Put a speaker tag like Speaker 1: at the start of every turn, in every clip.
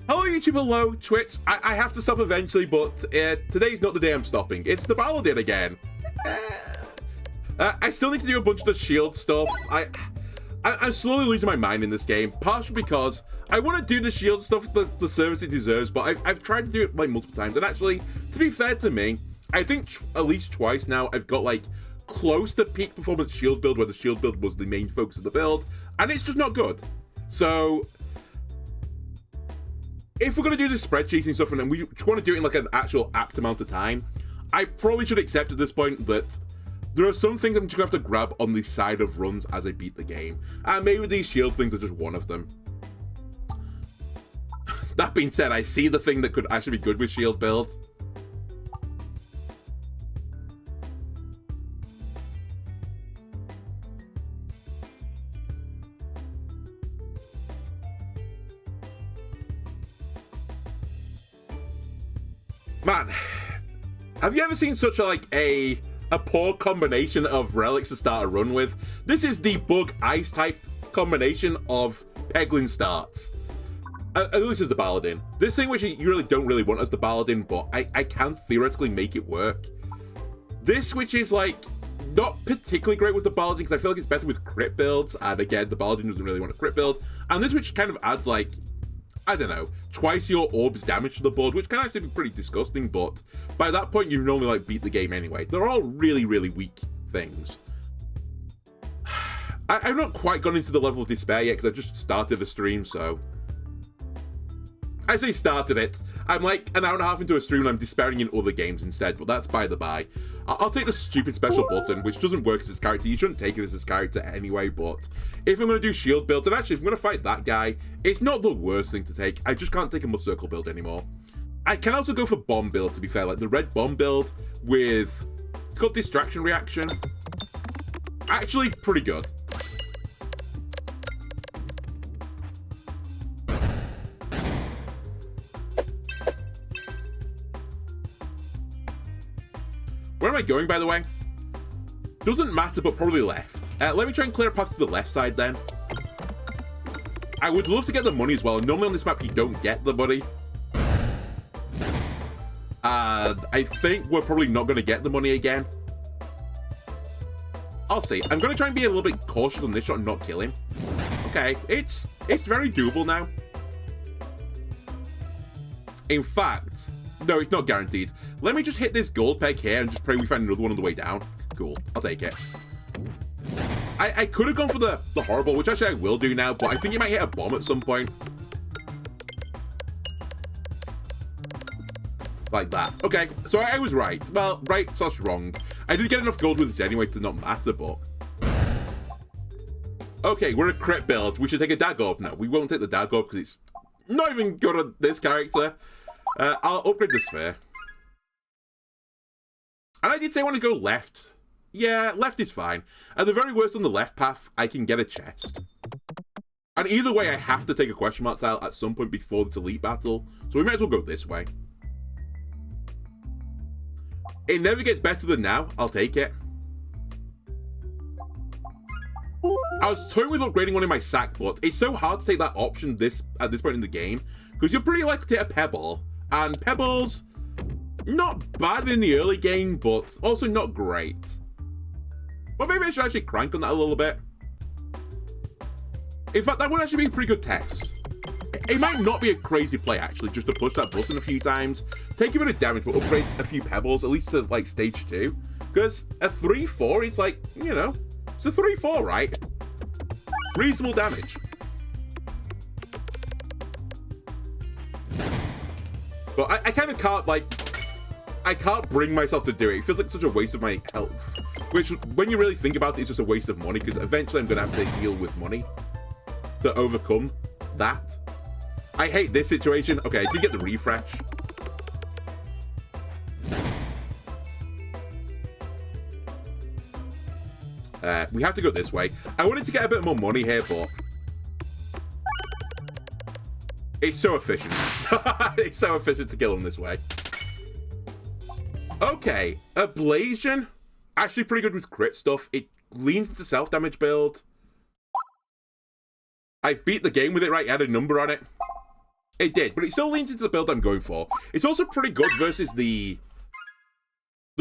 Speaker 1: Hello YouTube, hello Twitch. I have to stop eventually, but today's not the day I'm stopping. It's the Baladin again. I still need to do a bunch of the shield stuff. I'm slowly losing my mind in this game, partially because I want to do the shield stuff the service it deserves, but I've tried to do it like multiple times, and actually, to be fair to me, I think at least twice now I've got like close to peak performance shield build, where the shield build was the main focus of the build, and it's just not good. So if we're going to do this spreadsheeting stuff and we want to do it in like an actual apt amount of time, I probably should accept at this point that there are some things I'm just going to have to grab on the side of runs as I beat the game. And maybe these shield things are just one of them. That being said, I see the thing that could actually be good with shield builds. Man, have you ever seen such a poor combination of relics to start a run with? This is the bug ice type combination of Peglin starts. At least as the Baladin. This thing which you really don't really want as the Baladin, but I can theoretically make it work. This which is like not particularly great with the Baladin because I feel like it's better with crit builds, and again the Baladin doesn't really want a crit build. And this which kind of adds like, I don't know, twice your orbs damage to the board, which can actually be pretty disgusting, but by that point you've normally like beat the game anyway. They're all really, really weak things. I've not quite gone into the level of despair yet because I just started the stream, so I say started it. I'm like an hour and a half into a stream and I'm despairing in other games instead, but that's by the by. I'll take the stupid special button, which doesn't work as his character. You shouldn't take it as his character anyway, but if I'm going to do shield builds, and actually if I'm going to fight that guy, it's not the worst thing to take. I just can't take a muscircle build anymore. I can also go for bomb build, to be fair, like the red bomb build with, it's called distraction reaction. Actually pretty good. Where am I going, by the way? Doesn't matter, but probably left. Let me try and clear a path to the left side, then. I would love to get the money as well. Normally on this map, you don't get the money. I think we're probably not going to get the money again. I'll see. I'm going to try and be a little bit cautious on this shot and not kill him. Okay, it's very doable now. In fact, no, it's not guaranteed. Let me just hit this gold peg here and just pray we find another one on the way down. Cool, I'll take it. I could have gone for the horrible, which actually I will do now, but I think you might hit a bomb at some point. Like that. Okay, so I was right. Well, right slash wrong. I did get enough gold with this anyway to not matter, but okay, we're a crit build. We should take a dag orb. No, we won't take the dag orb because it's not even good on this character. I'll upgrade the sphere. And I did say I want to go left. Yeah, left is fine. At the very worst on the left path, I can get a chest. And either way, I have to take a question mark tile at some point before this elite battle. So we might as well go this way. It never gets better than now. I'll take it. I was toying with upgrading one in my sack, but it's so hard to take that option at this point in the game because you're pretty likely to hit a pebble. And pebbles, not bad in the early game, but also not great. But maybe I should actually crank on that a little bit. In fact, that would actually be a pretty good test. It might not be a crazy play, actually, just to push that button a few times, take a bit of damage, but upgrade a few pebbles, at least to, like, stage 2. Because a 3-4 is, like, you know, it's a 3-4, right? Reasonable damage. But I kind of can't, like, I can't bring myself to do it. It feels like such a waste of my health. Which, when you really think about it, it's just a waste of money, because eventually I'm going to have to heal with money to overcome that. I hate this situation. Okay, I did get the refresh. We have to go this way. I wanted to get a bit more money here, but it's so efficient. It's so efficient to kill him this way. Okay, Ablation. Actually pretty good with crit stuff. It leans into self-damage build. I've beat the game with it, right? I had a number on it. It did, but it still leans into the build I'm going for. It's also pretty good versus the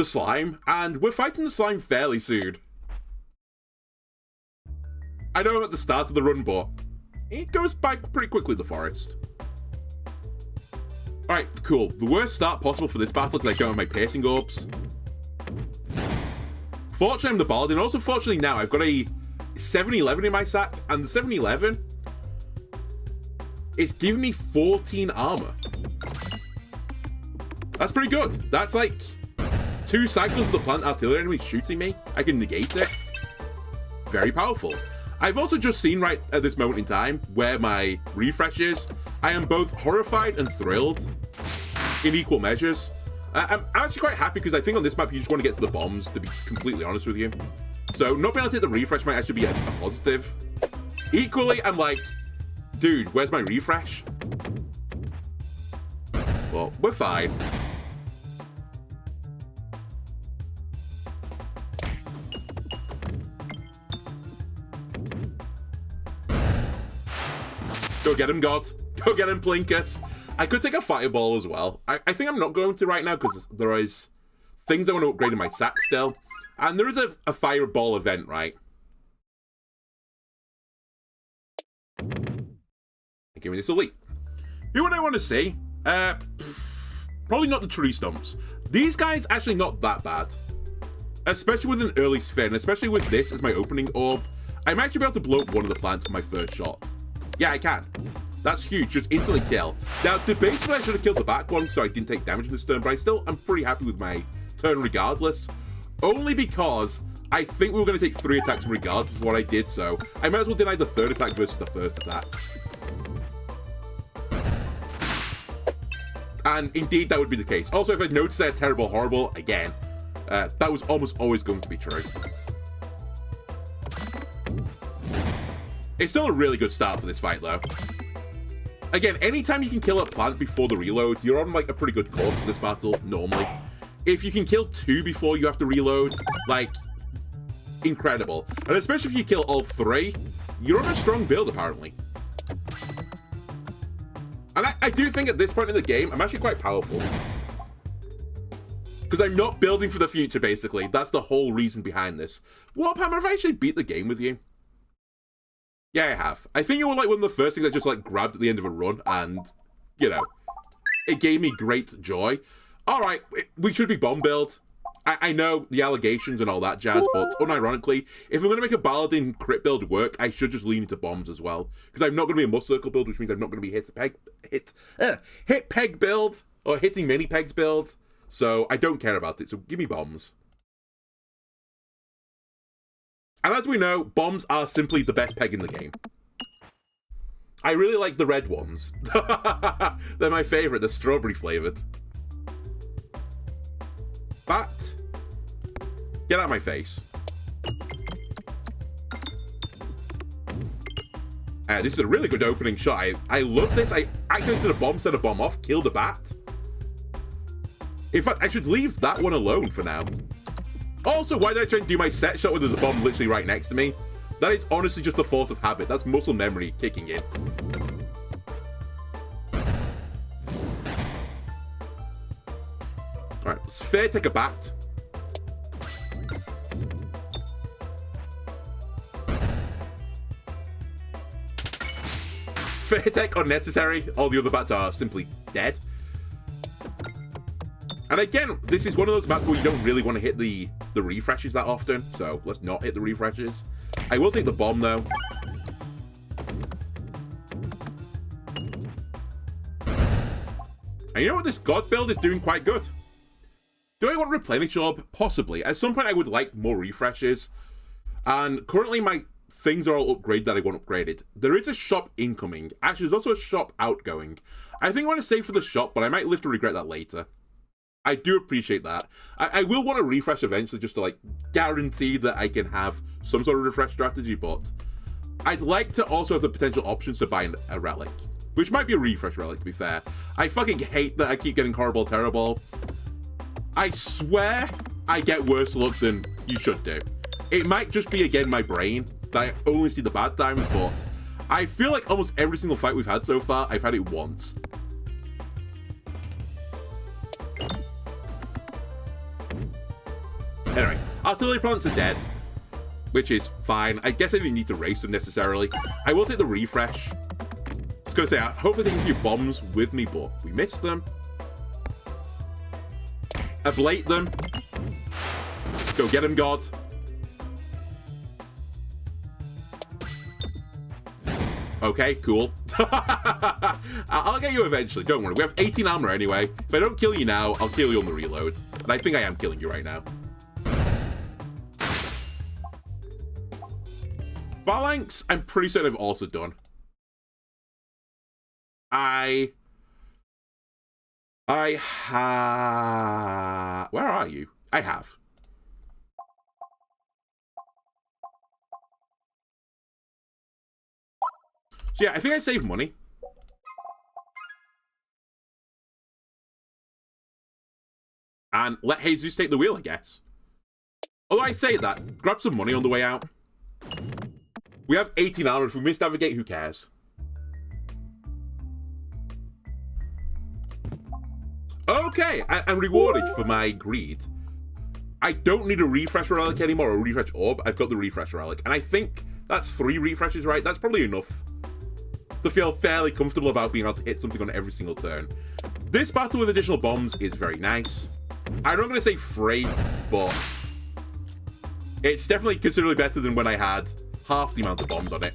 Speaker 1: slime, and we're fighting the slime fairly soon. I know I'm at the start of the run, but it goes by pretty quickly, the forest. Alright, cool. The worst start possible for this battle because I don't have my piercing orbs. Fortunately, I'm the Baladin. Also, fortunately now, I've got a 711 in my sack, and the 711 is giving me 14 armor. That's pretty good. That's like 2 cycles of the plant artillery enemy shooting me. I can negate it. Very powerful. I've also just seen right at this moment in time where my refresh is. I am both horrified and thrilled in equal measures. I'm actually quite happy because I think on this map you just want to get to the bombs, to be completely honest with you. So not being able to hit the refresh might actually be a positive. Equally, I'm like, dude, where's my refresh? Well, we're fine. Go get him, God. Go get him, Plinkus. I could take a fireball as well. I think I'm not going to right now because there is things I want to upgrade in my sack still. And there is a fireball event, right? Give me this elite. Who would I want to see? Probably not the tree stumps. These guys actually not that bad. Especially with an early sphere, and especially with this as my opening orb. I might actually be able to blow up one of the plants on my first shot. Yeah, I can. That's huge, just instantly kill. Now, debatably, I should have killed the back one so I didn't take damage in this turn, but I'm pretty happy with my turn regardless. Only because I think we were going to take 3 attacks regardless of what I did, so I might as well deny the 3rd attack versus the 1st attack. And indeed, that would be the case. Also, if I noticed that terrible, horrible, again, that was almost always going to be true. It's still a really good start for this fight, though. Again, anytime you can kill a plant before the reload, you're on, like, a pretty good course for this battle, normally. If you can kill 2 before you have to reload, like, incredible. And especially if you kill all 3, you're on a strong build, apparently. And I do think at this point in the game, I'm actually quite powerful. Because I'm not building for the future, basically. That's the whole reason behind this. Warphammer, have I actually beat the game with you? Yeah, I have. I think you were like one of the first things I just like grabbed at the end of a run, and, you know, it gave me great joy. Alright, we should be bomb build. I know the allegations and all that jazz, but unironically, if I'm going to make a Baladin crit build work, I should just lean into bombs as well. Because I'm not going to be a muscircle build, which means I'm not going to be hit peg build, or hitting mini pegs build. So I don't care about it, so give me bombs. And as we know, bombs are simply the best peg in the game. I really like the red ones. They're my favourite, they're strawberry flavoured. Bat, get out of my face. This is a really good opening shot. I love this. I activated a bomb, set a bomb off, killed a bat. In fact, I should leave that one alone for now. Also, why did I try and do my set shot when there's a bomb literally right next to me? That is honestly just the force of habit. That's muscle memory kicking in. Alright, sphere, take a bat. Sphere tech unnecessary. All the other bats are simply dead. And again, this is one of those maps where you don't really want to hit the refreshes that often, so let's not hit the refreshes. I will take the bomb, though. And you know what? This God build is doing quite good. Do I want to replenish orb? Possibly. At some point, I would like more refreshes. And currently, my things are all upgraded that I want upgraded. There is a shop incoming. Actually, there's also a shop outgoing. I think I want to save for the shop, but I might live to regret that later. I do appreciate that. I will want to refresh eventually just to, like, guarantee that I can have some sort of refresh strategy, but I'd like to also have the potential options to buy a relic, which might be a refresh relic, to be fair. I fucking hate that I keep getting horrible terrible. I swear I get worse luck than you should do. It might just be, again, my brain, that I only see the bad times, but I feel like almost every single fight we've had so far, I've had it once. Anyway, artillery plants are dead, which is fine. I guess I didn't need to race them necessarily. I will take the refresh. I was going to say, hopefully take a few bombs with me, but we missed them. Ablate them. Go get him, God. Okay, cool. I'll get you eventually, don't worry. We have 18 armor anyway. If I don't kill you now, I'll kill you on the reload. And I think I am killing you right now. Phalanx, I'm pretty certain I've also done. Where are you? I have. So yeah, I think I saved money. And let Jesus take the wheel, I guess. Although I say that, grab some money on the way out. We have 18 armor. If we misnavigate, who cares? Okay, I'm rewarded for my greed. I don't need a refresh relic anymore, or a refresh orb. I've got the refresh relic. And I think that's 3 refreshes, right? That's probably enough to feel fairly comfortable about being able to hit something on every single turn. This battle with additional bombs is very nice. I'm not going to say free, but it's definitely considerably better than when I had half the amount of bombs on it.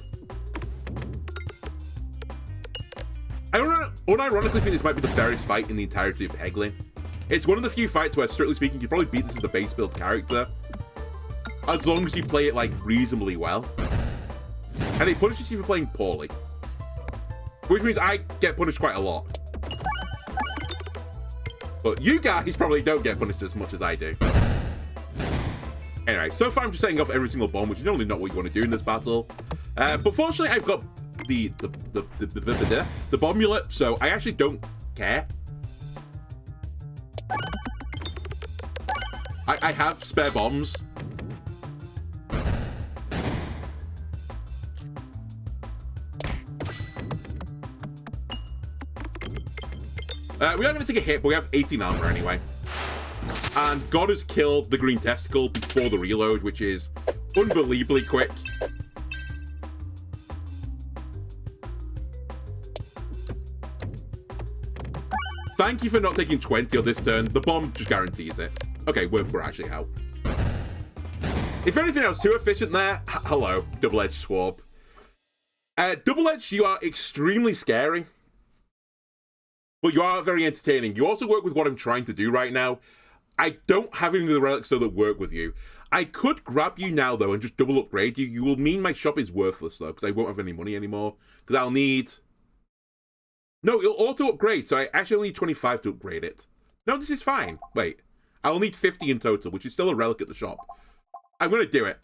Speaker 1: I unironically think this might be the fairest fight in the entirety of Peglin. It's one of the few fights where, strictly speaking, you probably beat this as the base build character, as long as you play it, like, reasonably well. And it punishes you for playing poorly. Which means I get punished quite a lot. But you guys probably don't get punished as much as I do. Anyway, so far I'm just setting off every single bomb, which is normally not what you want to do in this battle. But fortunately, I've got the bombulet, so I actually don't care. I have spare bombs. We are going to take a hit, but we have 18 armor anyway. And God has killed the green testicle before the reload, which is unbelievably quick. Thank you for not taking 20 on this turn. The bomb just guarantees it. Okay, we're actually out. If anything, I was too efficient there. Hello, double-edged swab. Double-edged, you are extremely scary. But you are very entertaining. You also work with what I'm trying to do right now. I don't have any of the relics, though, that work with you. I could grab you now, though, and just double upgrade you. You will mean my shop is worthless, though, because I won't have any money anymore. Because I'll need... No, it'll auto-upgrade, so I actually need 25 to upgrade it. No, this is fine. Wait. I'll need 50 in total, which is still a relic at the shop. I'm going to do it.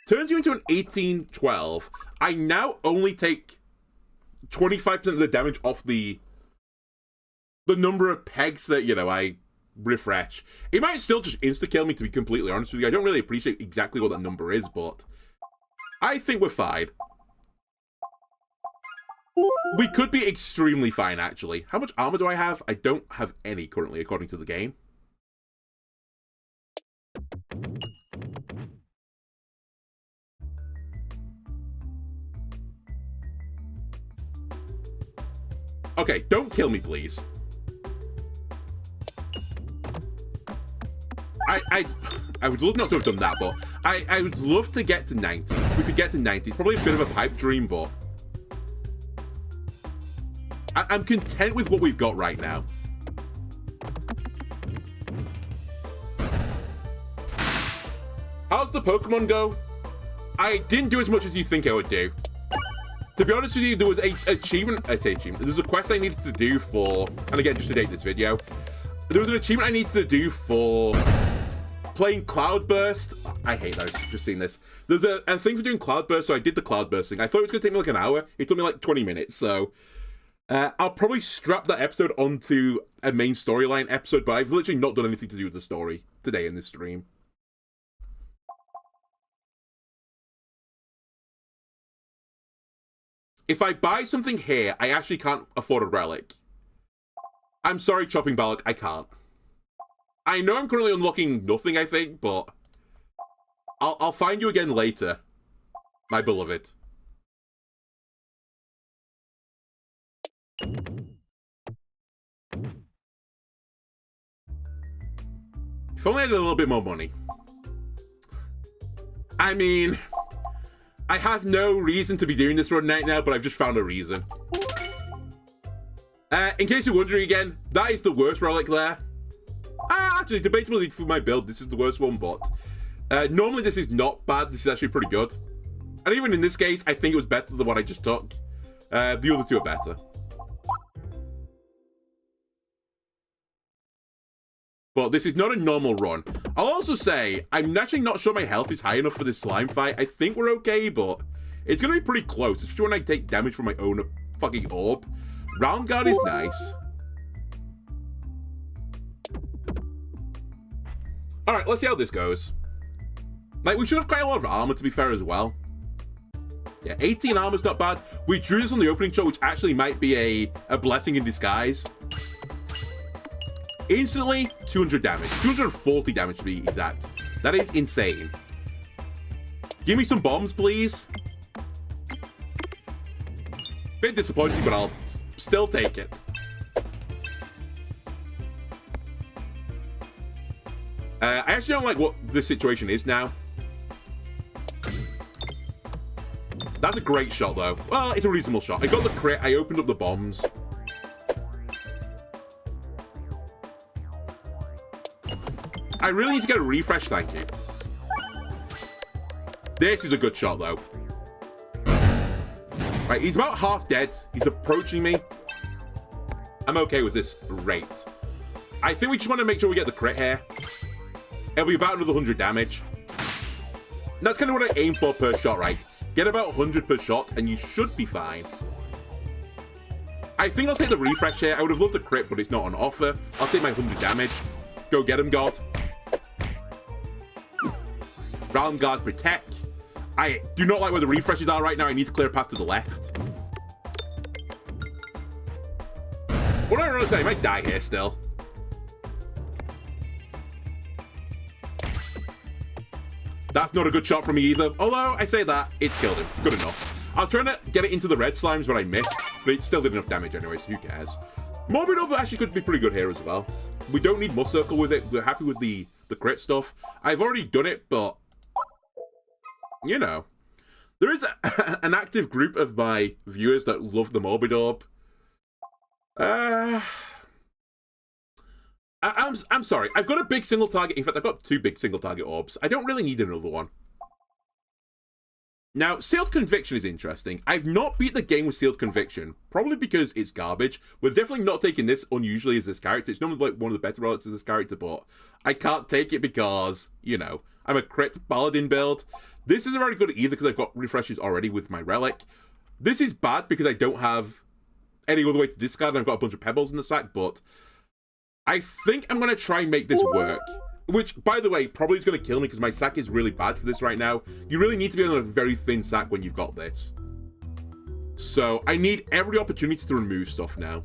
Speaker 1: Turns you into an 18-12. I now only take 25% of the damage off the number of pegs that, you know, I refresh. It might still just insta-kill me, to be completely honest with you. I don't really appreciate exactly what that number is, but I think we're fine. We could be extremely fine, actually. How much armor do I have? I don't have any currently, according to the game. Okay, don't kill me, please. I would love not to have done that, but I would love to get to 90. If we could get to 90, it's probably a bit of a pipe dream, but I'm content with what we've got right now. How's the Pokemon go? I didn't do as much as you think I would do. To be honest with you, there was a achievement. There's a quest I needed to do for, and again, just to date this video, there was an achievement I needed to do for playing Cloudburst. I hate those, just seeing this. There's a thing for doing Cloudburst, so I did the Cloudburst thing. I thought it was going to take me like an hour. It took me like 20 minutes, so I'll probably strap that episode onto a main storyline episode, but I've literally not done anything to do with the story today in this stream. If I buy something here, I actually can't afford a relic. I'm sorry, Chopping Balak, I can't. I know I'm currently unlocking nothing, I think, but I'll find you again later, my beloved. If only I had a little bit more money. I mean, I have no reason to be doing this run right now, but I've just found a reason. In case you're wondering again, that is the worst relic there. Actually, debatably for my build, this is the worst one, but normally this is not bad. This is actually pretty good. And even in this case, I think it was better than the one I just took. The other two are better. But this is not a normal run. I'll also say, I'm actually not sure my health is high enough for this slime fight. I think we're okay, but it's going to be pretty close, especially when I take damage from my own fucking orb. Round guard is nice. Alright, let's see how this goes. Like, we should have quite a lot of armor, to be fair, as well. Yeah, 18 armor's not bad. We drew this on the opening shot, which actually might be a blessing in disguise. Instantly, 200 damage. 240 damage to be exact. That is insane. Give me some bombs, please. Bit disappointing, but I'll still take it. I actually don't like what this situation is now. That's a great shot, though. Well, it's a reasonable shot. I got the crit. I opened up the bombs. I really need to get a refresh, thank you. This is a good shot, though. Right, he's about half dead. He's approaching me. I'm okay with this rate. I think we just want to make sure we get the crit here. It'll be about another 100 damage. That's kind of what I aim for per shot, right? Get about 100 per shot, and you should be fine. I think I'll take the refresh here. I would have loved a crit, but it's not on offer. I'll take my 100 damage. Go get him, God. Round guard, protect. I do not like where the refreshes are right now. I need to clear a path to the left. What do I run out? I might die here still. That's not a good shot from me either. Although, I say that, it's killed him. Good enough. I was trying to get it into the red slimes, but I missed. But it still did enough damage anyway, so who cares? Morbid Orb actually could be pretty good here as well. We don't need muscircle with it. We're happy with the crit stuff. I've already done it, but... you know. There is an active group of my viewers that love the Morbid Orb. I'm sorry. I've got a big single target. In fact, I've got 2 big single target orbs. I don't really need another one. Now, Sealed Conviction is interesting. I've not beat the game with Sealed Conviction, probably because it's garbage. We're definitely not taking this unusually as this character. It's normally like one of the better relics as this character, but I can't take it because, you know, I'm a crit Baladin build. This isn't very good either because I've got refreshes already with my relic. This is bad because I don't have any other way to discard and I've got a bunch of pebbles in the sack, but I think I'm going to try and make this work. Which, by the way, probably is going to kill me because my sack is really bad for this right now. You really need to be on a very thin sack when you've got this. So, I need every opportunity to remove stuff now.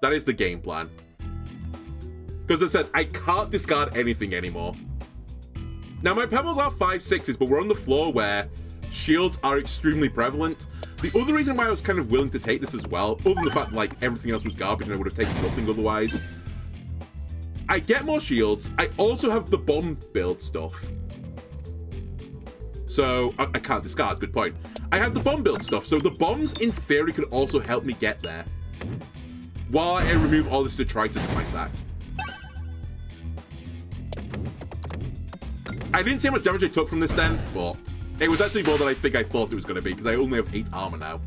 Speaker 1: That is the game plan. Because as I said, I can't discard anything anymore. Now, my pebbles are 5/6s, but we're on the floor where shields are extremely prevalent. The other reason why I was kind of willing to take this as well, other than the fact that, like, everything else was garbage and I would have taken nothing otherwise... I get more shields. I also have the bomb build stuff. So, I can't discard, good point. I have the bomb build stuff, so the bombs, in theory, could also help me get there. While I remove all this detritus from my sack. I didn't see how much damage I took from this then, but it was actually more than I think I thought it was going to be, because I only have 8 armor now.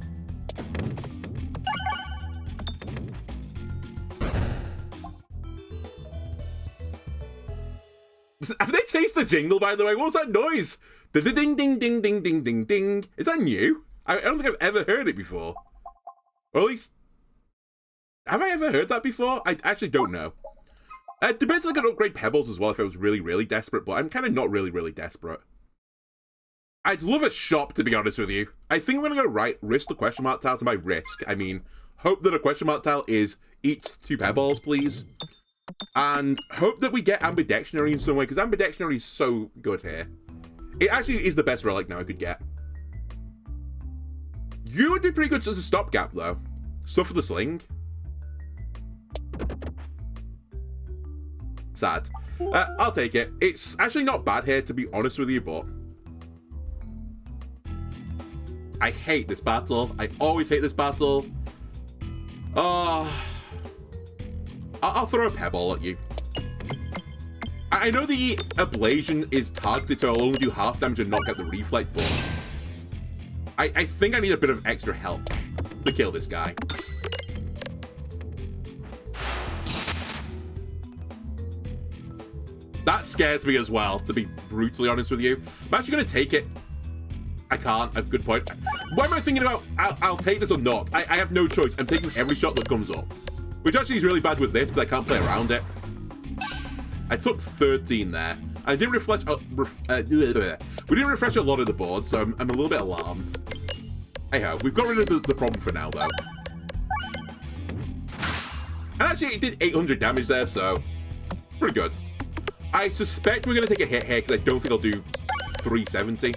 Speaker 1: Have they changed the jingle, by the way? What was that noise? Ding, ding, ding, ding, ding, ding, ding. Is that new? I don't think I've ever heard it before. Or at least... have I ever heard that before? I actually don't know. Depends if I could upgrade pebbles as well if I was really, really desperate, but I'm kind of not really, really desperate. I'd love a shop, to be honest with you. I think I'm going to go right, risk the question mark tiles, and by risk, I mean, hope that a question mark tile is each 2 pebbles, please. And hope that we get ambidextrary in some way, because ambidextrary is so good here. It actually is the best relic now I could get. You would be pretty good as a stopgap, though. Suffer the sling. Sad. I'll take it. It's actually not bad here, to be honest with you, but I hate this battle. I always hate this battle. I'll throw a pebble at you. I know the ablation is targeted, so I'll only do half damage and not get the reflect, but I think I need a bit of extra help to kill this guy. That scares me as well, to be brutally honest with you. I'm actually going to take it. I can't. I have a good point. Why am I thinking about I'll take this or not? I have no choice. I'm taking every shot that comes up. Which actually is really bad with this, because I can't play around it. I took 13 there. I didn't refresh. We didn't refresh a lot of the board, so I'm a little bit alarmed. Hey-ho, we've got rid of the problem for now, though. And actually, it did 800 damage there, so pretty good. I suspect we're going to take a hit here, because I don't think I'll do 370.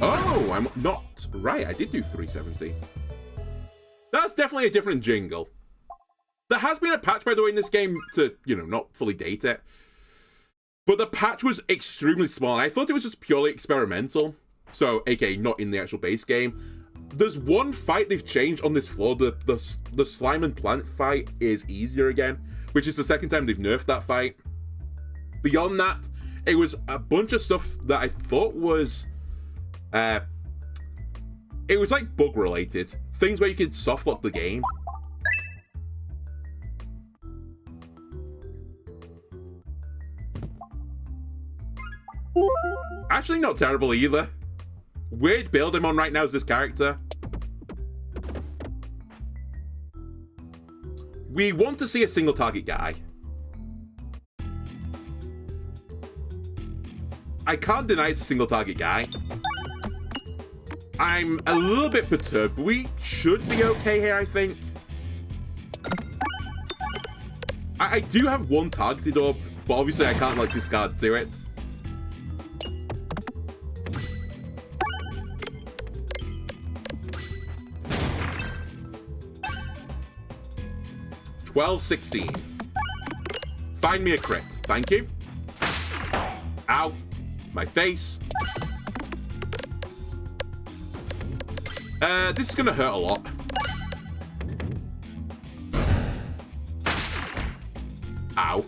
Speaker 1: Oh, I'm not right. I did do 370. That's definitely a different jingle. There has been a patch, by the way, in this game to, you know, not fully date it. But the patch was extremely small. I thought it was just purely experimental. So, aka not in the actual base game. There's one fight they've changed on this floor. The slime and plant fight is easier again, which is the second time they've nerfed that fight. Beyond that, it was a bunch of stuff that I thought was it was like bug related. Things where you could softlock the game. Actually not terrible either. Weird build I'm on right now is this character. We want to see a single target guy. I can't deny it's a single target guy. I'm a little bit perturbed, but we should be okay here, I think. I do have one targeted orb, but obviously I can't, like, discard to it. $12.16. Find me a crit. Thank you. Ow. My face. This is gonna hurt a lot. Ow.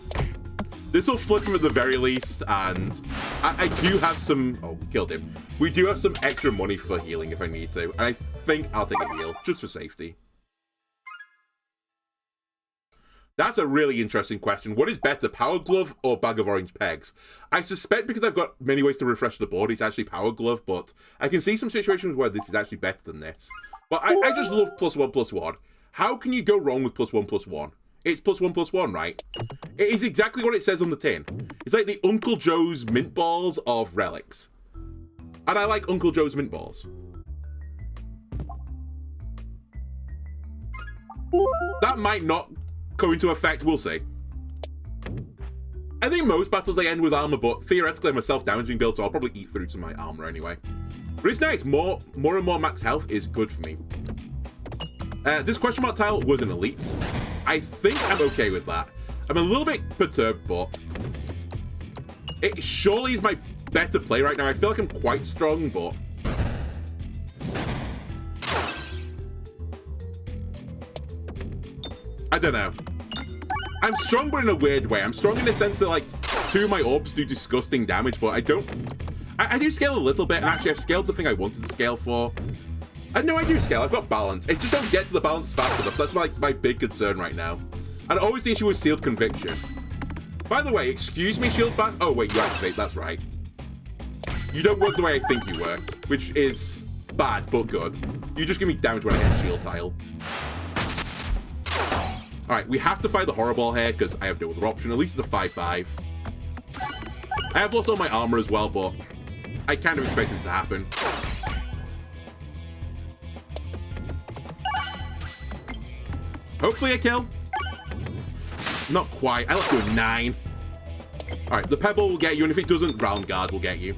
Speaker 1: This will flip him at the very least, and I do have some... Oh, killed him. We do have some extra money for healing if I need to, and I think I'll take a heal, just for safety. That's a really interesting question. What is better, Power Glove or Bag of Orange Pegs? I suspect because I've got many ways to refresh the board, it's actually Power Glove, but I can see some situations where this is actually better than this. But I just love +1/+1. How can you go wrong with +1/+1? It's +1/+1, right? It is exactly what it says on the tin. It's like the Uncle Joe's mint balls of relics. And I like Uncle Joe's mint balls. That might not go into effect, we'll see. I think most battles I end with armor, but theoretically I'm a self-damaging build, so I'll probably eat through to my armor anyway. But it's nice, more and more max health is good for me. This question mark tile was an elite. I think I'm okay with that. I'm a little bit perturbed, but it surely is my better play right now. I feel like I'm quite strong, but I don't know. I'm strong, but in a weird way. I'm strong in the sense that, like, 2 of my orbs do disgusting damage, but I don't... I do scale a little bit, and actually I've scaled the thing I wanted to scale for. And no, I do scale. I've got balance. It's just don't get to the balance fast enough. That's my big concern right now. And always the issue with Sealed Conviction. By the way, excuse me, Shield Bash. Oh, wait, you activate. That's right. You don't work the way I think you work, which is bad, but good. You just give me damage when I hit Shield Tile. Alright, we have to fight the Horror Ball here, because I have no other option. At least it's a 5/5. I have lost all my armor as well, but I kind of expected it to happen. Hopefully a kill. Not quite. I left you a 9. Alright, the pebble will get you, and if it doesn't, ground guard will get you.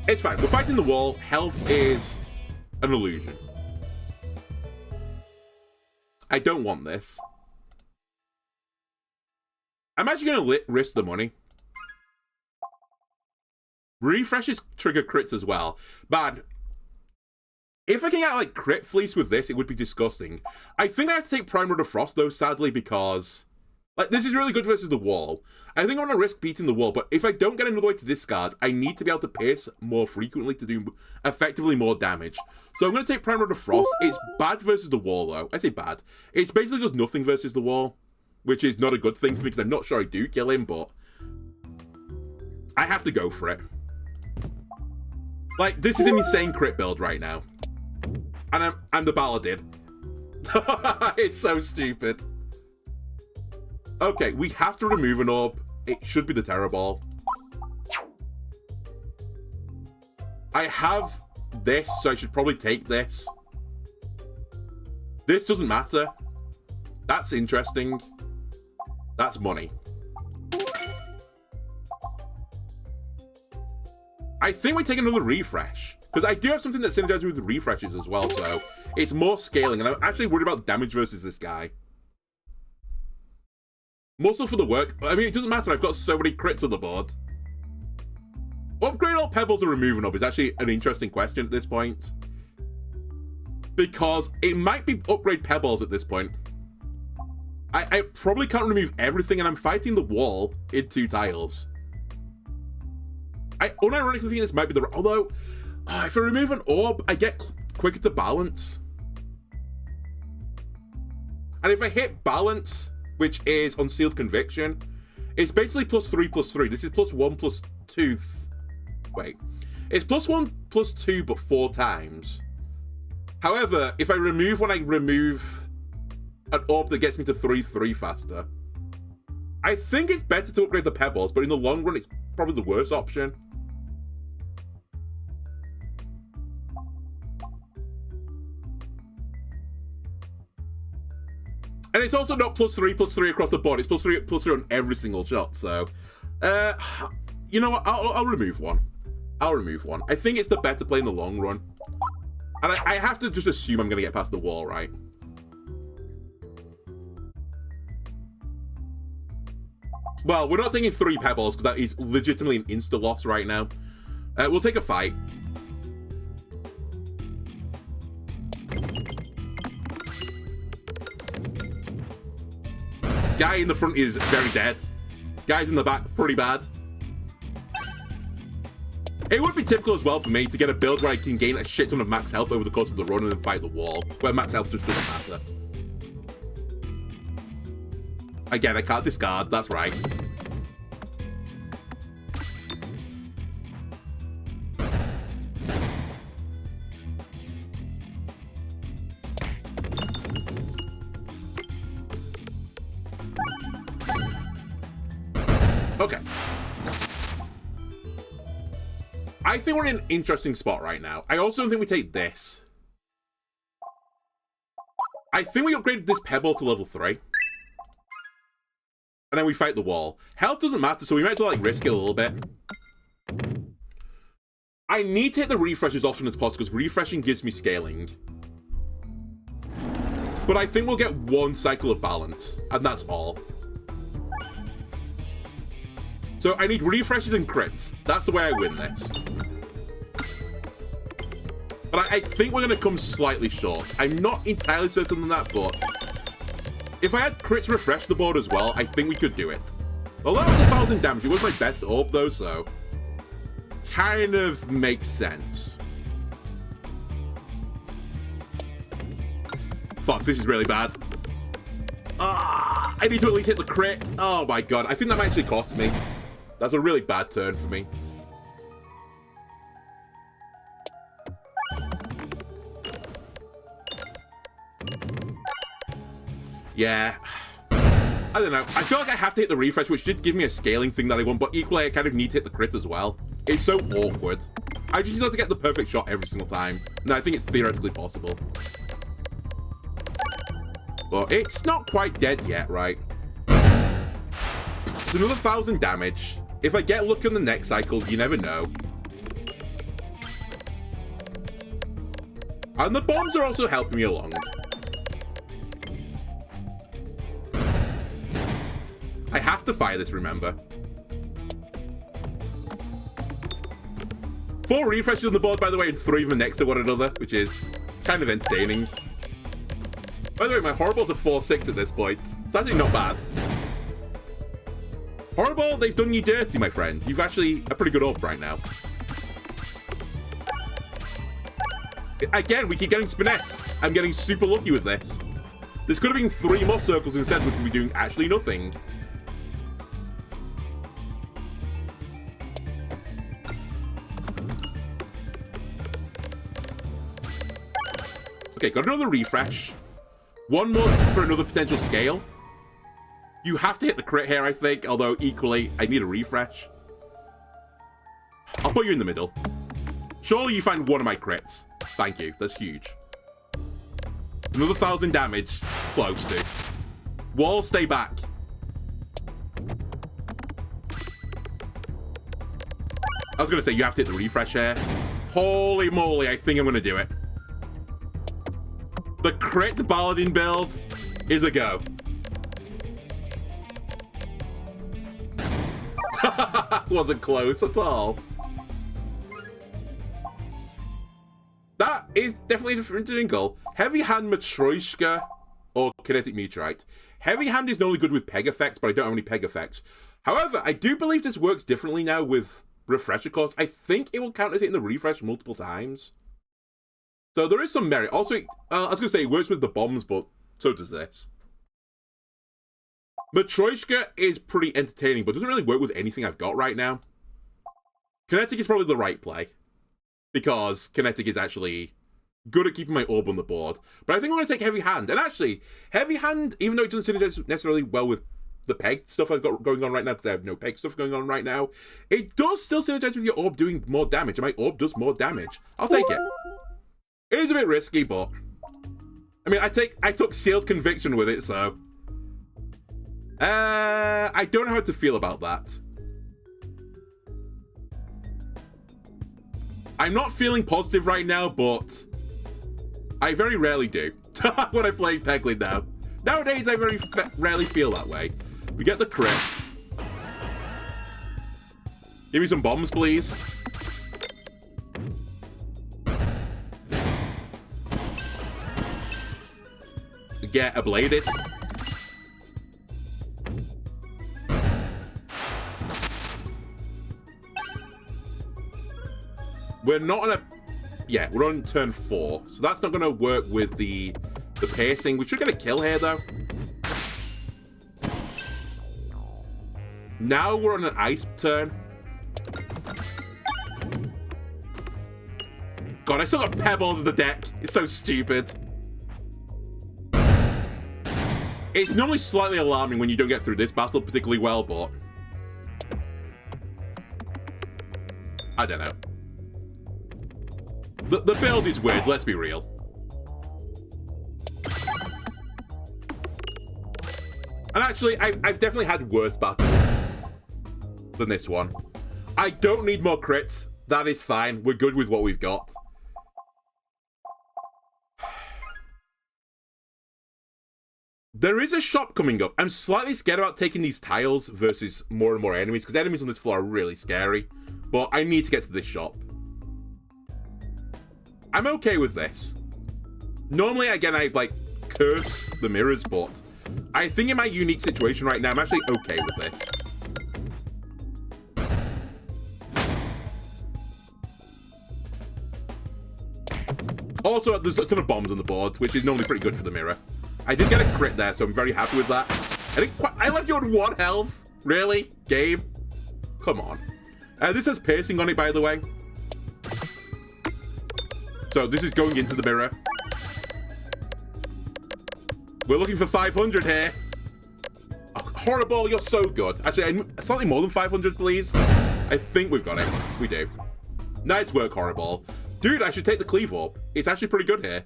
Speaker 1: It's fine. We're fighting the wall. Health is an illusion. I don't want this. I'm actually going to risk the money. Refreshes trigger crits as well. But if I can get, like, crit fleece with this, it would be disgusting. I think I have to take Primer of Frost, though, sadly, because, like, this is really good versus the wall. I think I'm going to risk beating the wall, but if I don't get another way to discard, I need to be able to pierce more frequently to do effectively more damage. So I'm going to take Primer of Frost. It's bad versus the wall, though. I say bad. It's basically just nothing versus the wall, which is not a good thing for me, because I'm not sure I do kill him, but I have to go for it. Like, this is an insane crit build right now. And I'm the Baladin. It's so stupid. Okay, we have to remove an orb. It should be the Terror Ball. I have this, so I should probably take this. This doesn't matter. That's interesting. That's money. I think we take another refresh. Because I do have something that synergizes with the refreshes as well, so it's more scaling, and I'm actually worried about damage versus this guy. Muscle for the work. I mean, it doesn't matter. I've got so many crits on the board. Upgrade all pebbles or remove an orb is actually an interesting question at this point. Because it might be upgrade pebbles at this point. I probably can't remove everything, and I'm fighting the wall in 2 tiles. I unironically think this might be the... Although, if I remove an orb, I get quicker to balance. And if I hit balance, which is Unsealed Conviction, it's basically +3/+3. This is +1/+2. Wait. It's +1/+2, but 4 times. However, if I remove when I remove an orb that gets me to 3/3 faster, I think it's better to upgrade the pebbles, but in the long run, it's probably the worst option. And it's also not +3/+3 across the board. It's +3/+3 on every single shot. So, you know what? I'll remove one. I'll remove one. I think it's the better play in the long run. And I have to just assume I'm going to get past the wall, right? Well, we're not taking 3 pebbles, because that is legitimately an insta-loss right now. We'll take a fight. Guy in the front is very dead. Guys in the back, pretty bad. It would be typical as well for me to get a build where I can gain a shit ton of max health over the course of the run and then fight the wall, where max health just doesn't matter. Again, I can't discard, that's right. Okay. I think we're in an interesting spot right now. I also don't think we take this. I think we upgraded this pebble to level 3. And then we fight the wall. Health doesn't matter, so we might as well like risk it a little bit. I need to hit the refresh as often as possible, because refreshing gives me scaling. But I think we'll get 1 cycle of balance, and that's all. So I need refreshes and crits. That's the way I win this. But I think we're going to come slightly short. I'm not entirely certain on that, but if I had crits refresh the board as well, I think we could do it. Although it was 1,000 damage, it was my best orb though, so kind of makes sense. Fuck, this is really bad. I need to at least hit the crit. Oh my god, I think that might actually cost me. That's a really bad turn for me. Yeah. I don't know. I feel like I have to hit the refresh, which did give me a scaling thing that I want, but equally I kind of need to hit the crit as well. It's so awkward. I just need to get the perfect shot every single time. And I think it's theoretically possible. But it's not quite dead yet, right? It's another 1,000 damage. If I get lucky on the next cycle, you never know. And the bombs are also helping me along. I have to fire this, remember. 4 refreshes on the board, by the way, and 3 of them next to one another, which is kind of entertaining. By the way, my Horribles are 4-6 at this point. It's actually not bad. Horrible, they've done you dirty, my friend. You've actually a pretty good orb right now. Again, we keep getting spinesse. I'm getting super lucky with this. This could have been 3 muscircles instead, which would be doing actually nothing. Okay, got another refresh. 1 more for another potential scale. You have to hit the crit here, I think, although equally, I need a refresh. I'll put you in the middle. Surely you find 1 of my crits. Thank you, that's huge. Another 1,000 damage. Close to. Wall, stay back. I was going to say, you have to hit the refresh here. Holy moly, I think I'm going to do it. The crit Baladin build is a go. Wasn't close at all. That is definitely a different jingle. Heavy Hand Matryoshka or Kinetic Meteorite. Heavy Hand is not only good with peg effects, but I don't have any peg effects. However, I do believe this works differently now with refresher cost. I think it will count as hitting the refresh multiple times. So there is some merit. Also, I was going to say it works with the bombs, but so does this. Matryoshka is pretty entertaining, but doesn't really work with anything I've got right now. Kinetic is probably the right play, because Kinetic is actually good at keeping my orb on the board. But I think I'm going to take Heavy Hand. And actually, Heavy Hand, even though it doesn't synergize necessarily well with the peg stuff I've got going on right now, because I have no peg stuff going on right now, it does still synergize with your orb doing more damage, and my orb does more damage. I'll take it. It is a bit risky, but I mean, I took Sealed Conviction with it, so I don't know how to feel about that. I'm not feeling positive right now, but I very rarely do when I play Peglin now. Nowadays, I very rarely feel that way. We get the crit. Give me some bombs, please. Get ablated. We're not on a... Yeah, we're on turn 4. So that's not going to work with the pacing. We should get a kill here, though. Now we're on an ice turn. God, I still got pebbles in the deck. It's so stupid. It's normally slightly alarming when you don't get through this battle particularly well, but I don't know. The build is weird, let's be real. And actually, I've definitely had worse battles than this one. I don't need more crits. That is fine. We're good with what we've got. There is a shop coming up. I'm slightly scared about taking these tiles versus more and more enemies, because enemies on this floor are really scary. But I need to get to this shop. I'm okay with this. Normally, again, I like curse the mirrors, but I think in my unique situation right now, I'm actually okay with this. Also, there's a ton of bombs on the board, which is normally pretty good for the mirror. I did get a crit there, so I'm very happy with that. I left you on 1 health. Really? Game? Come on. This has piercing on it, by the way. So this is going into the mirror. We're looking for 500 here. Oh, Horrible, you're so good. Actually, something more than 500, please. I think we've got it. We do. Nice work, Horrible. Dude, I should take the cleave orb. It's actually pretty good here.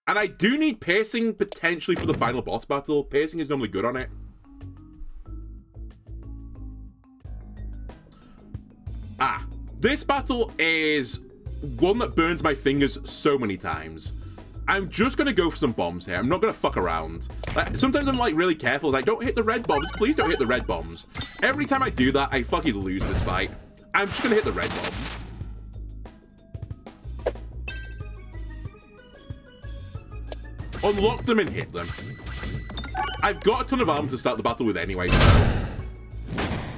Speaker 1: And I do need piercing potentially for the final boss battle. Piercing is normally good on it. Ah, this battle is one that burns my fingers so many times. I'm just going to go for some bombs here. I'm not going to fuck around. Like, sometimes I'm like really careful. Like, don't hit the red bombs. Please don't hit the red bombs. Every time I do that, I fucking lose this fight. I'm just going to hit the red bombs. Unlock them and hit them. I've got a ton of armor to start the battle with anyway. So.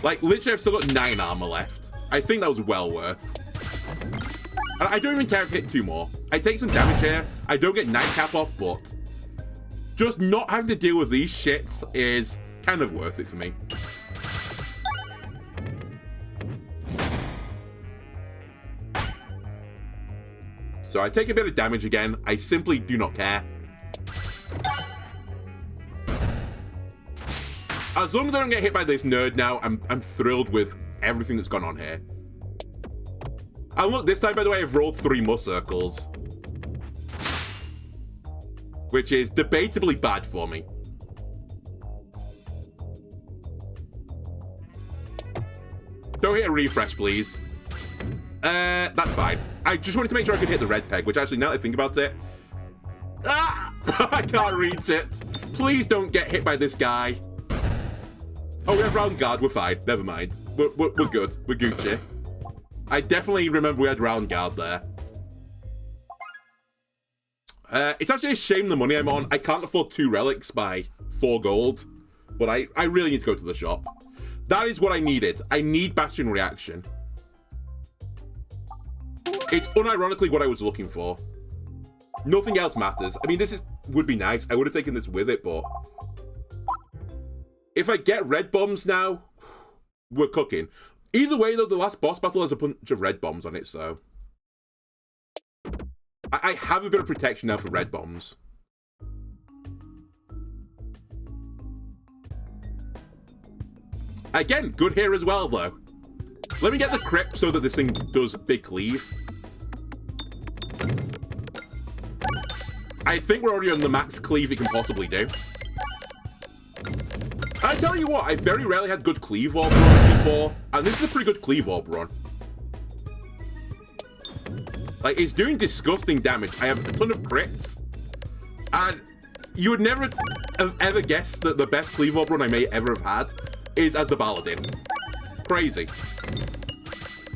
Speaker 1: Like, literally, I've still got 9 armor left. I think that was well worth. And I don't even care if I hit 2 more. I take some damage here. I don't get nightcap off, but just not having to deal with these shits is kind of worth it for me. So I take a bit of damage again. I simply do not care. As long as I don't get hit by this nerd now, I'm thrilled with everything that's gone on here. And look, this time, by the way, I've rolled 3 muscircles. Which is debatably bad for me. Don't hit a refresh, please. That's fine. I just wanted to make sure I could hit the red peg, which actually, now that I think about it... Ah! I can't reach it. Please don't get hit by this guy. Oh, we have round guard. We're fine. Never mind. We're good. We're Gucci. I definitely remember we had round guard there. It's actually a shame the money I'm on. I can't afford 2 relics by 4 gold. But I really need to go to the shop. That is what I needed. I need Bastion Reaction. It's unironically what I was looking for. Nothing else matters. I mean, would be nice. I would have taken this with it, but... If I get red bombs now, we're cooking. Either way, though, the last boss battle has a bunch of red bombs on it, so... I have a bit of protection now for red bombs. Again, good here as well, though. Let me get the crypt so that this thing does big cleave. I think we're already on the max cleave it can possibly do. I tell you what, I very rarely had good cleave orb runs before, and this is a pretty good cleave orb run. Like, it's doing disgusting damage. I have a ton of crits, and you would never have ever guessed that the best cleave orb run I may ever have had is as the Baladin. Crazy.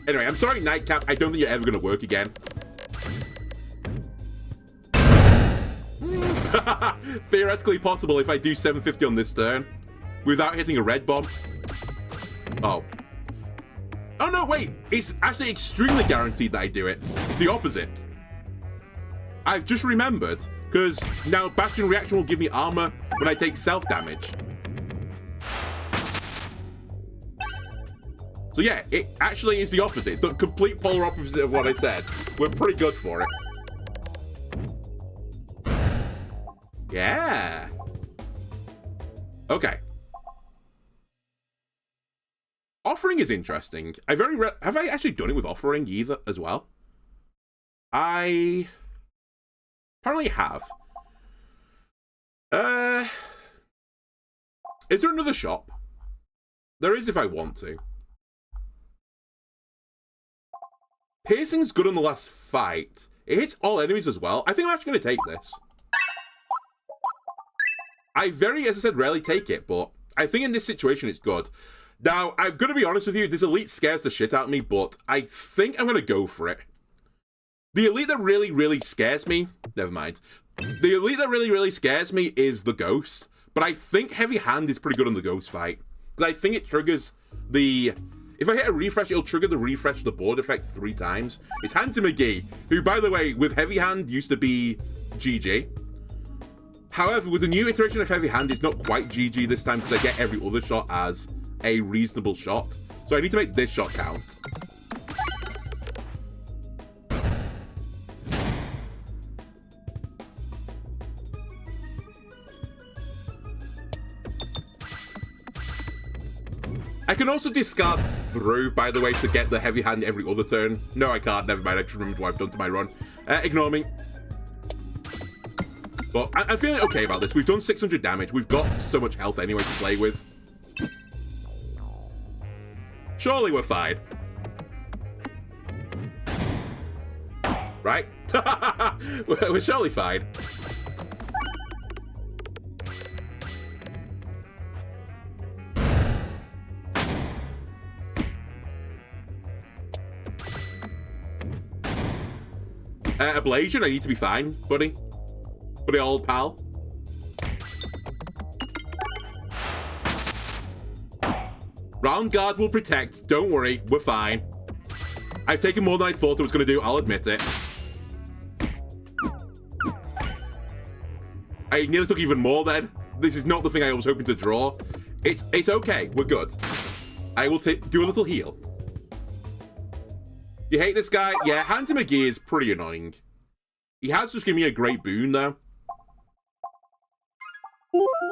Speaker 1: Anyway, I'm sorry, Nightcap. I don't think you're ever going to work again. Theoretically possible if I do 750 on this turn without hitting a red bomb. Oh. Oh no, wait. It's actually extremely guaranteed that I do it. It's the opposite. I've just remembered, because now Bastion Reaction will give me armor when I take self-damage. So yeah, it actually is the opposite. It's the complete polar opposite of what I said. We're pretty good for it. Yeah. Okay. Offering is interesting. Have I actually done it with offering either as well? I apparently have. Is there another shop? There is if I want to. Piercing's good on the last fight. It hits all enemies as well. I think I'm actually going to take this. I as I said, rarely take it, but I think in this situation it's good. Now, I'm going to be honest with you, this elite scares the shit out of me, but I think I'm going to go for it. The elite that really, really scares me, never mind. The elite that really, really scares me is the ghost, but I think heavy hand is pretty good on the ghost fight. Because I think it triggers the... If I hit a refresh, it'll trigger the refresh the board effect 3 times. It's Handsome McGee, who, by the way, with heavy hand used to be GG. However, with the new iteration of heavy hand, it's not quite GG this time because I get every other shot as a reasonable shot. So I need to make this shot count. can also discard through, by the way, to get the heavy hand every other turn. No, I can't. Never mind. I just remembered what I've done to my run. Ignore me. But I'm feeling okay about this. We've done 600 damage. We've got so much health anyway to play with. Surely we're fine. Right? We're surely fine. Ablation, I need to be fine, buddy. Buddy old pal. Round guard will protect. Don't worry, we're fine. I've taken more than I thought I was going to do, I'll admit it. I nearly took even more then. This is not the thing I was hoping to draw. It's okay, we're good. I will do a little heal. You hate this guy? Yeah, Handsome McGee is pretty annoying. He has just given me a great boon, though.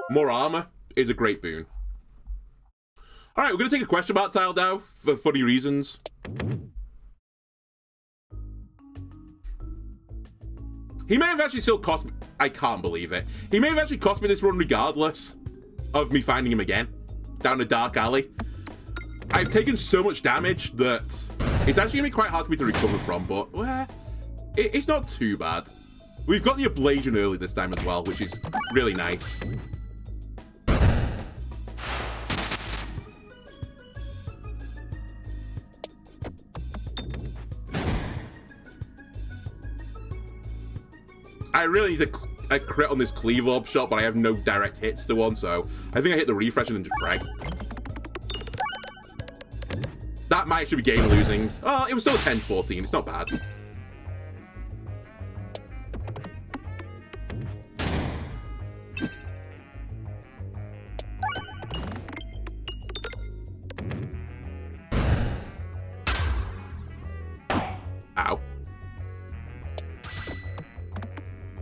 Speaker 1: More armor is a great boon. Alright, we're going to take a question mark tile now, for funny reasons. He may have actually still cost me... I can't believe it. He may have actually cost me this run regardless of me finding him again. Down a dark alley. I've taken so much damage that... it's actually going to be quite hard for me to recover from, but well, it's not too bad. We've got the ablation early this time as well, which is really nice. I really need a crit on this cleave orb shot, but I have no direct hits to one, so I think I hit the refresh and then just brag. That might actually be game losing. Oh, it was still a 10-14. It's not bad. Ow.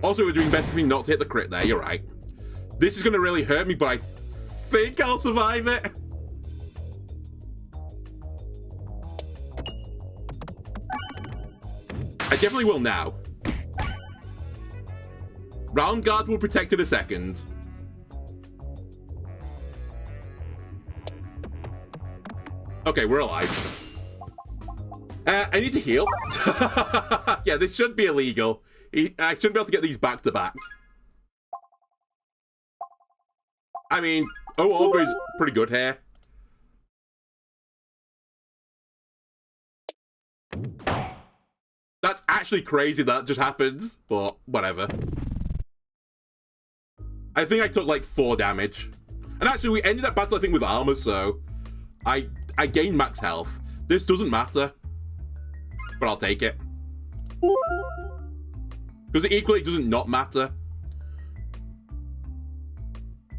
Speaker 1: Also, we're doing better for me not to hit the crit there. You're right. This is going to really hurt me, but I think I'll survive it. I definitely will now. Round guard will protect in a second. Okay, we're alive. I need to heal. Yeah, this should be illegal. I shouldn't be able to get these back to back. I mean, orb is pretty good here. That's actually crazy that just happened, but whatever. I think I took like 4 damage. And actually, we ended that battle, I think, with armor, so... I gained max health. This doesn't matter. But I'll take it. Because it equally doesn't not matter.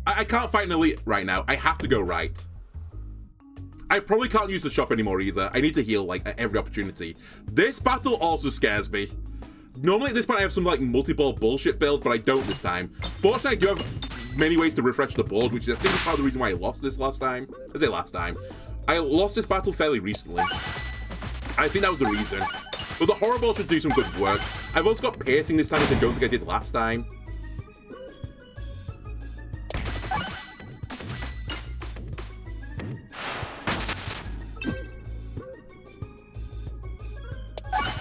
Speaker 1: I can't fight an elite right now. I have to go right. I probably can't use the shop anymore either. I need to heal, like, at every opportunity. This battle also scares me. Normally at this point I have some, like, multi-ball bullshit build, but I don't this time. Fortunately, I do have many ways to refresh the board, which is, I think, is part of the reason why I lost this last time. I say last time. I lost this battle fairly recently. I think that was the reason. But the horror ball should do some good work. I've also got piercing this time, which I don't think I did last time.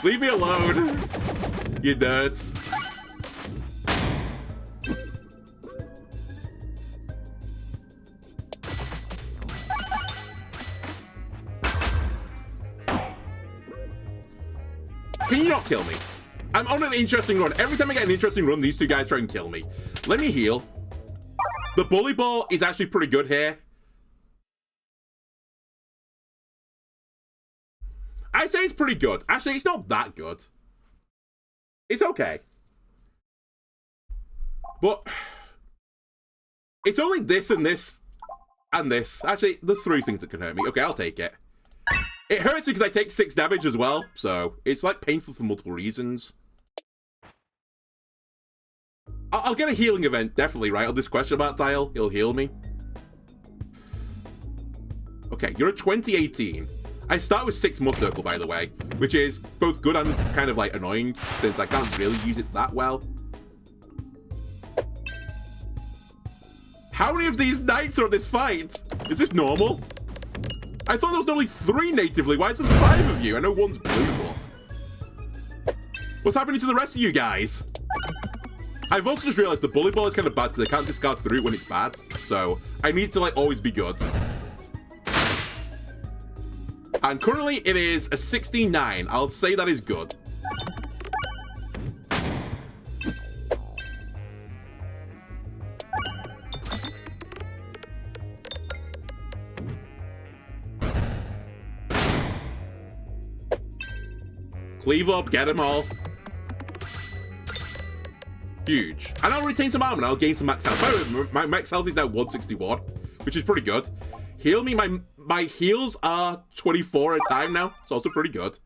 Speaker 1: Leave me alone, you nerds. Can you not kill me? I'm on an interesting run. Every time I get an interesting run, these two guys try and kill me. Let me heal. The bully ball is actually pretty good here. I say it's pretty good. Actually, it's not that good. It's okay. But it's only this and this and this. Actually, there's 3 things that can hurt me. Okay, I'll take it. It hurts because I take 6 damage as well, so it's like painful for multiple reasons. I'll get a healing event, definitely, right? On this question about tile, he'll heal me. Okay, you're a 2018. I start with 6 muscircle, by the way, which is both good and kind of like annoying since I can't really use it that well. How many of these knights are in this fight? Is this normal? I thought there was only 3 natively. Why is there 5 of you? I know one's blue, but... What's happening to the rest of you guys? I've also just realized the bully ball is kind of bad because I can't discard through it when it's bad. So I need to like always be good. And currently it is a 69. I'll say that is good. Cleave up, get them all. Huge. And I'll retain some armor and I'll gain some max health. By the way, my max health is now 161, which is pretty good. Heal me, my heals are 24 at a time now. It's also pretty good.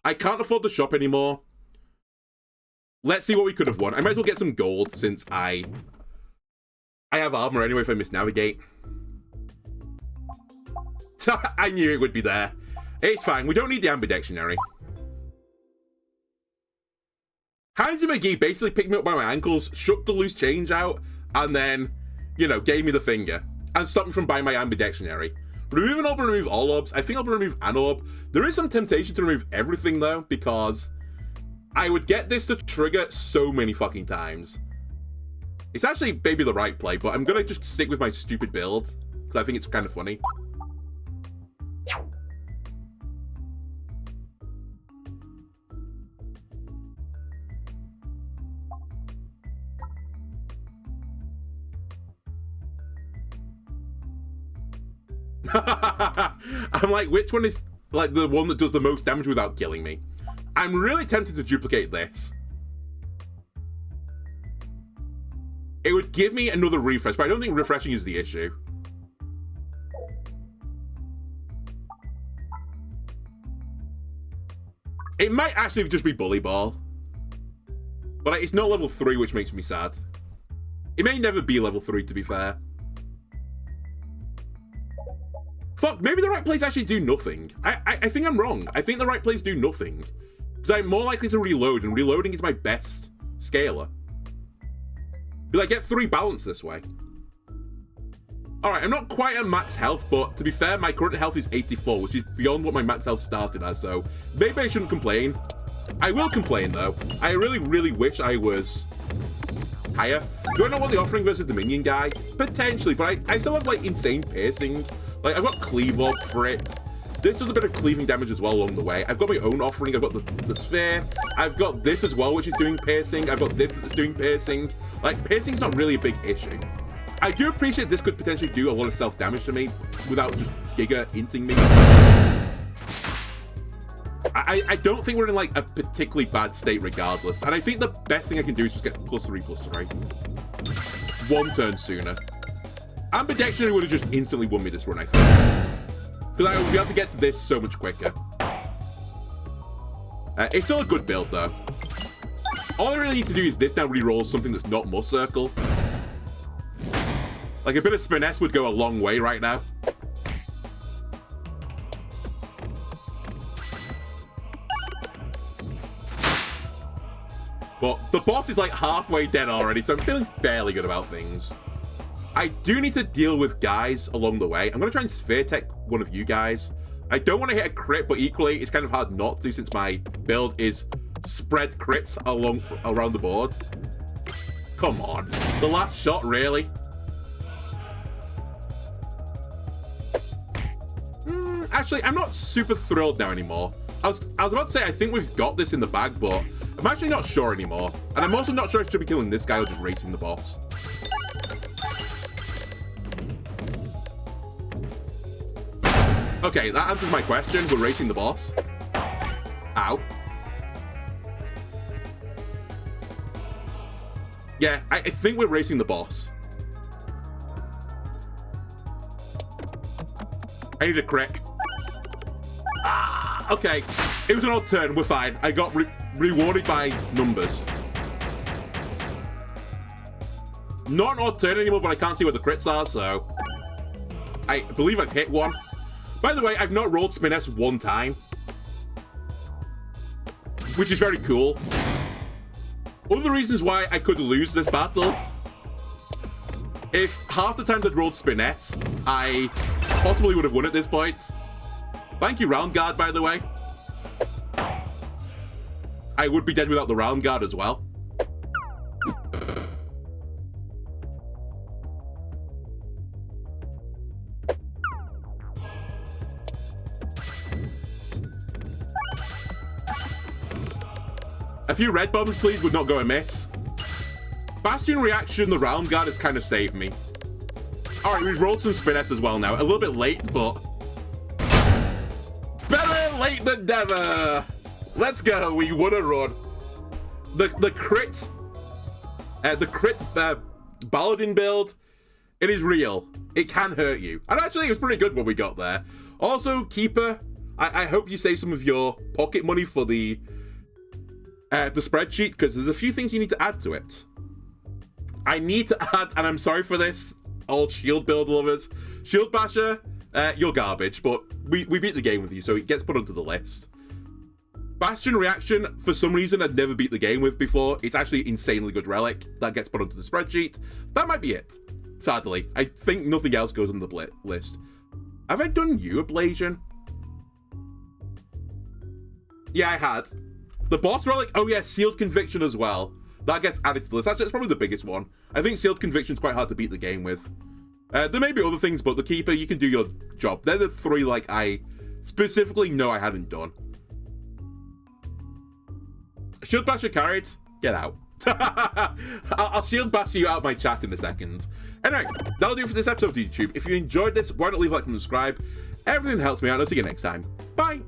Speaker 1: I can't afford the shop anymore. Let's see what we could have won. I might as well get some gold since I have armor anyway if I misnavigate. I knew it would be there. It's fine. We don't need the ambidextrary. Handsy McGee basically picked me up by my ankles, shook the loose change out, and then, you know, gave me the finger. And stopped me from buying my ambidextrary. Remove an orb and remove all orbs. I think I'll remove an orb. There is some temptation to remove everything, though, because I would get this to trigger so many fucking times. It's actually maybe the right play, but I'm going to just stick with my stupid build, because I think it's kind of funny. I'm like, which one is like the one that does the most damage without killing me? I'm really tempted to duplicate this. It would give me another refresh, but I don't think refreshing is the issue. It might actually just be bully ball. But it's not level 3, which makes me sad. It may never be level 3, to be fair. Fuck, maybe the right plays actually do nothing. I think I'm wrong. I think the right plays do nothing. Because I'm more likely to reload, and reloading is my best scaler. Because I get 3 balance this way. Alright, I'm not quite at max health, but to be fair, my current health is 84, which is beyond what my max health started as, so maybe I shouldn't complain. I will complain, though. I really, really wish I was higher. Do I not want the offering versus the minion guy? Potentially, but I still have, like, insane piercing. Like, I've got cleave up for it. This does a bit of cleaving damage as well along the way. I've got my own offering. I've got the sphere. I've got this as well, which is doing piercing. I've got this that's doing piercing. Like, piercing's not really a big issue. I do appreciate this could potentially do a lot of self-damage to me without just Giga inting me. I don't think we're in, like, a particularly bad state regardless. And I think the best thing I can do is just get +3/+3. 1 turn sooner. Ambidextrary would have just instantly won me this run, I think. Because I would be able to get to this so much quicker. It's still a good build, though. All I really need to do is this now reroll something that's not muscircle. Like, a bit of spinesse would go a long way right now. But the boss is, like, halfway dead already, so I'm feeling fairly good about things. I do need to deal with guys along the way. I'm going to try and sphere tech one of you guys. I don't want to hit a crit, but equally, it's kind of hard not to since my build is spread crits around the board. Come on. The last shot, really? Actually, I'm not super thrilled now anymore. I was about to say, I think we've got this in the bag, but I'm actually not sure anymore. And I'm also not sure if I should be killing this guy or just racing the boss. Okay, that answers my question. We're racing the boss. Ow. Yeah, I think we're racing the boss. I need a crit. Ah, okay. It was an odd turn. We're fine. I got rewarded by numbers. Not an odd turn anymore, but I can't see where the crits are, so... I believe I've hit one. By the way, I've not rolled spinesse one time, which is very cool. One of the reasons why I could lose this battle, if half the times I'd rolled spinesse, I possibly would have won at this point. Thank you, round guard, by the way. I would be dead without the round guard as well. A few red bombs, please, would not go amiss. Bastion reaction, the round guard has kind of saved me. Alright, we've rolled some spinesse as well now. A little bit late, but... better late than never! Let's go, we won a run. The crit Baladin build, it is real. It can hurt you. And actually, it was pretty good when we got there. Also, Keeper, I hope you save some of your pocket money for the spreadsheet, because there's a few things you need to add to it. I need to add, and I'm sorry for this, all shield build lovers. Shield Basher, you're garbage, but we beat the game with you, so it gets put onto the list. Bastion Reaction, for some reason, I'd never beat the game with before. It's actually insanely good relic. That gets put onto the spreadsheet. That might be it, sadly. I think nothing else goes on the list. Have I done you, Ablation? Yeah, I had. The boss relic, oh yeah, Sealed Conviction as well. That gets added to the list. Actually, it's probably the biggest one. I think Sealed Conviction is quite hard to beat the game with. There may be other things, but the Keeper, you can do your job. They're the three, like, I specifically know I hadn't done. Shield Basher carried? Get out. I'll Shield Bash you out of my chat in a second. Anyway, that'll do it for this episode of YouTube. If you enjoyed this, why not leave a like and subscribe? Everything helps me out. I'll see you next time. Bye!